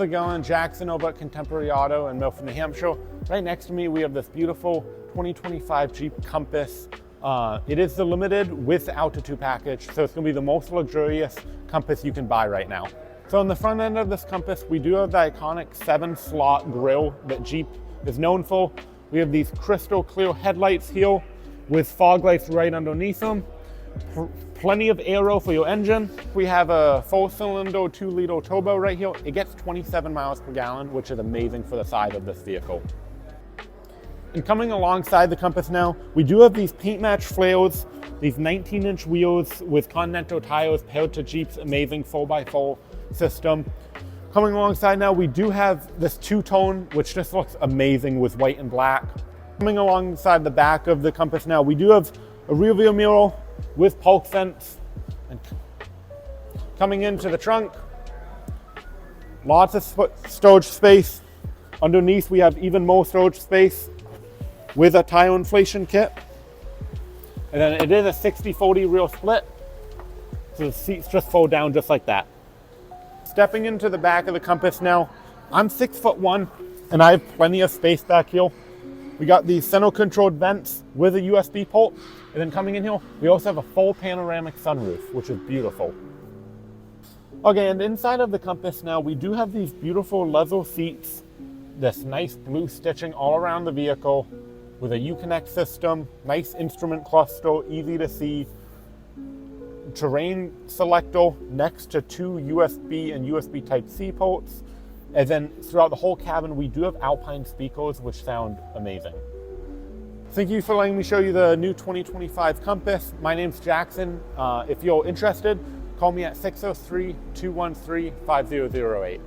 How's it going? Jackson over at Contemporary Auto in Milford, New Hampshire. Right next to me, we have this beautiful 2025 Jeep Compass. It is the limited with altitude package, so it's gonna be the most luxurious Compass you can buy right now. So on the front end of this Compass, we do have the iconic 7-slot grille that Jeep is known for. We have these crystal clear headlights here with fog lights right underneath them. Plenty of aero for your engine. We have a 4-cylinder 2-liter turbo right here. It gets 27 miles per gallon, which is amazing for the size of this vehicle. And coming alongside the Compass now, we do have these paint match flares, these 19-inch wheels with Continental tires paired to Jeep's amazing 4x4 system. Coming alongside now, we do have this two-tone, which just looks amazing with white and black. Coming alongside the back of the Compass now, we do have a rear view mirror with park vents. And coming into the trunk, lots of storage space. Underneath, we have even more storage space with a tire inflation kit. And then it is a 60-40 rear split, so the seats just fold down just like that. Stepping into the back of the Compass now, I'm 6'1", and I have plenty of space back here. We got these center controlled vents with a USB port. And then coming in here, we also have a full panoramic sunroof, which is beautiful. Okay, and inside of the Compass now, we do have these beautiful leather seats, this nice blue stitching all around the vehicle with a Uconnect system, nice instrument cluster, easy to see, terrain selector next to 2 USB and USB Type-C ports. And then throughout the whole cabin, we do have Alpine speakers, which sound amazing. Thank you for letting me show you the new 2025 Compass. My name's Jackson. If you're interested, call me at 603-213-5008.